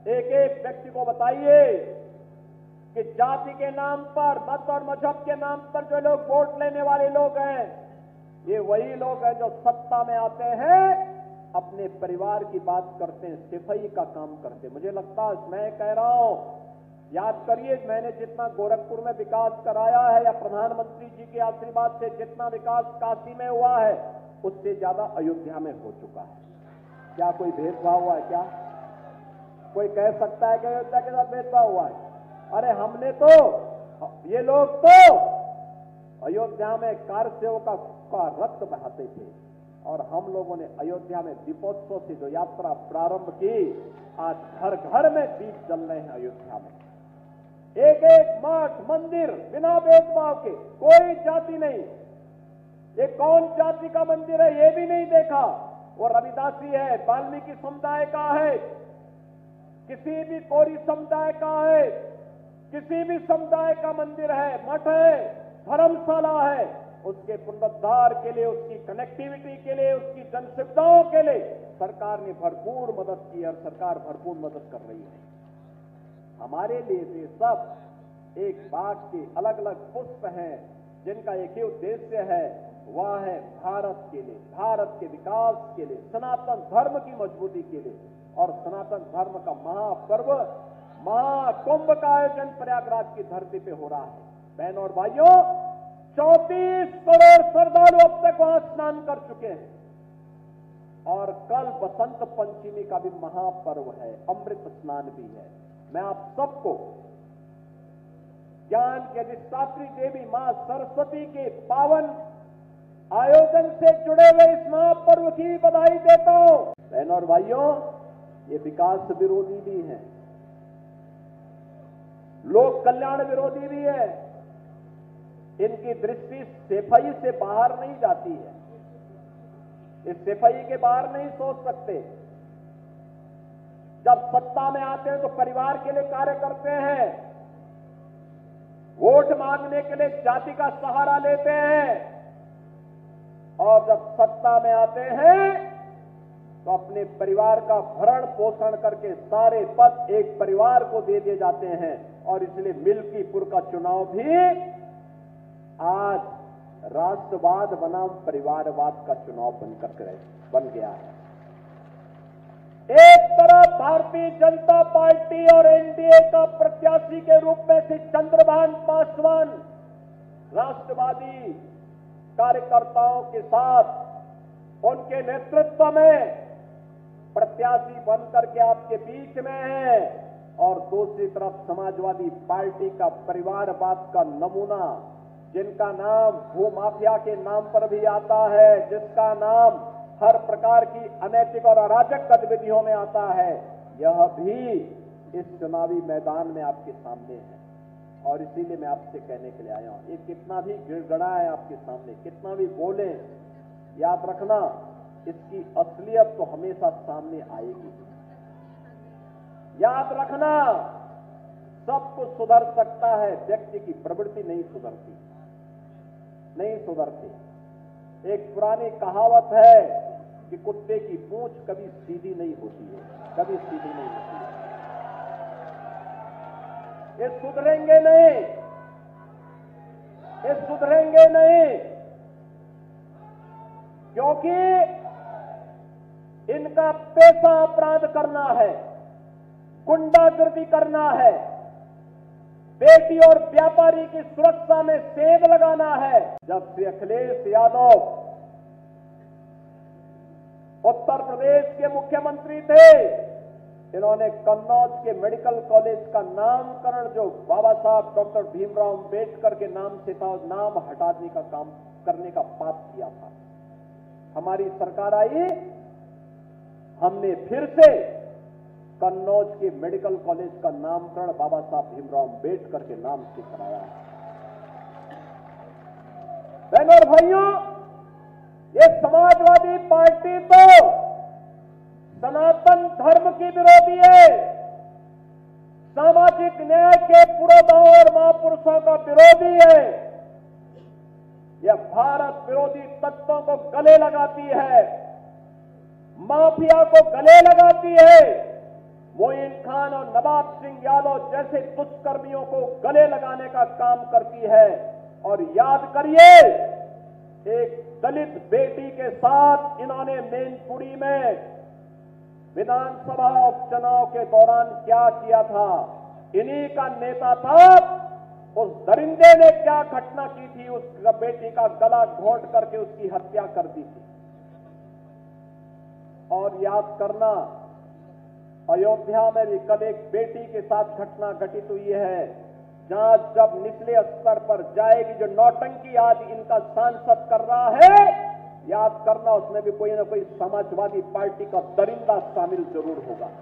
एक एक व्यक्ति को बताइए कि जाति के नाम पर, मत और मजहब के नाम पर जो लोग वोट लेने वाले लोग हैं, ये वही लोग हैं जो सत्ता में आते हैं, अपने परिवार की बात करते हैं, सिफाई का काम करते हैं। मुझे लगता है, मैं कह रहा हूं, याद करिए, मैंने जितना गोरखपुर में विकास कराया है या प्रधानमंत्री जी के आशीर्वाद से जितना विकास काशी में हुआ है, उससे ज्यादा अयोध्या में हो चुका है। क्या कोई भेदभाव हुआ है? क्या कोई कह सकता है कि अयोध्या के साथ भेदभाव हुआ है? अरे हमने तो, ये लोग तो अयोध्या में कार सेवकों का रक्त बहाते थे, और हम लोगों ने अयोध्या में दीपोत्सव से जो यात्रा प्रारंभ की, आज घर घर में दीप जल रहे हैं अयोध्या में। एक एक मठ मंदिर बिना भेदभाव के, कोई जाति नहीं। ये कौन जाति का मंदिर है ये भी नहीं देखा, वो रविदासी है, वाल्मीकि समुदाय का है, किसी भी कोरी समुदाय का है, किसी भी समुदाय का मंदिर है, मठ है, धर्मशाला है, उसके पुनरुद्धार के लिए, उसकी कनेक्टिविटी के लिए, उसकी जन सुविधाओं के लिए सरकार ने भरपूर मदद की और सरकार भरपूर मदद कर रही है। हमारे लिए ये सब एक बाग के अलग अलग पुष्प हैं, जिनका एक ही उद्देश्य है, वह है भारत के लिए, भारत के विकास के लिए, सनातन धर्म की मजबूती के लिए। और सनातन धर्म का महापर्व, महाकुंभ का आयोजन प्रयागराज की धरती पे हो रहा है। बहनों और भाइयों, 34 करोड़ श्रद्धालु अब तक वहां स्नान कर चुके हैं, और कल बसंत पंचमी का भी महापर्व है, अमृत स्नान भी है। मैं आप सबको ज्ञान के अधिष्ठात्री देवी मां सरस्वती के पावन आयोजन से जुड़े हुए इस महापर्व की बधाई देता हूं। बहनों और भाइयों, ये विकास विरोधी भी हैं, लोक कल्याण विरोधी भी है। इनकी दृष्टि सफाई से बाहर नहीं जाती है, इस सफाई के बाहर नहीं सोच सकते। जब सत्ता में आते हैं तो परिवार के लिए कार्य करते हैं, वोट मांगने के लिए जाति का सहारा लेते हैं, और जब सत्ता में आते हैं तो अपने परिवार का भरण पोषण करके सारे पद एक परिवार को दे दिए जाते हैं। और इसलिए मिल्कीपुर का चुनाव भी आज राष्ट्रवाद बनाम परिवारवाद का चुनाव बन गया है। एक तरफ भारतीय जनता पार्टी और एनडीए का प्रत्याशी के रूप में श्री चंद्रभान पासवान राष्ट्रवादी कार्यकर्ताओं के साथ उनके नेतृत्व में प्रत्याशी बनकर के आपके बीच में है, और दूसरी तरफ समाजवादी पार्टी का परिवारवाद का नमूना, जिनका नाम भूमाफिया के नाम पर भी आता है, जिसका नाम हर प्रकार की अनैतिक और अराजक गतिविधियों में आता है, यह भी इस चुनावी मैदान में आपके सामने है। और इसीलिए मैं आपसे कहने के लिए आया हूं, ये कितना भी गिड़गड़ाए आपके सामने, कितना भी बोले, याद रखना इसकी असलियत तो हमेशा सामने आएगी। याद रखना, सब कुछ सुधर सकता है, व्यक्ति की प्रवृत्ति नहीं सुधरती, नहीं सुधरती। एक पुरानी कहावत है कि कुत्ते की पूंछ कभी सीधी नहीं होती है, कभी सीधी नहीं होती है। ये सुधरेंगे नहीं, ये सुधरेंगे नहीं, क्योंकि इनका पेशा अपराध करना है, गुंडागर्दी करना है, बेटी और व्यापारी की सुरक्षा में सेंध लगाना है। जब श्री अखिलेश यादव उत्तर प्रदेश के मुख्यमंत्री थे, इन्होंने कन्नौज के मेडिकल कॉलेज का नामकरण जो बाबा साहब डॉक्टर भीमराव अंबेडकर के नाम से था, नाम हटाने का काम करने का पाप किया था। हमारी सरकार आई, हमने फिर से कन्नौज के मेडिकल कॉलेज का नामकरण बाबा साहब भीमराव अंबेडकर के नाम से कराया है। बहनों और भाइयों, ये समाजवादी पार्टी तो सनातन धर्म की विरोधी है, सामाजिक न्याय के पुरोधाओं और महापुरुषों का विरोधी है। यह भारत विरोधी तत्वों को गले लगाती है, माफिया को गले लगाती है, मोइन खान और नवाब सिंह यादव जैसे दुष्कर्मियों को गले लगाने का काम करती है। और याद करिए, एक दलित बेटी के साथ इन्होंने मैनपुरी में विधानसभा उपचुनाव के दौरान क्या किया था। इन्हीं का नेता था। उस दरिंदे ने क्या घटना की थी, उस बेटी का गला घोंट करके उसकी हत्या कर दी थी। और याद करना, अयोध्या में भी कल एक बेटी के साथ घटना घटित हुई है, जहां जब निचले स्तर पर जाएगी, जो नौटंकी आज इनका सांसद कर रहा है, याद करना उसमें भी कोई ना कोई समाजवादी पार्टी का दरिंदा शामिल जरूर होगा।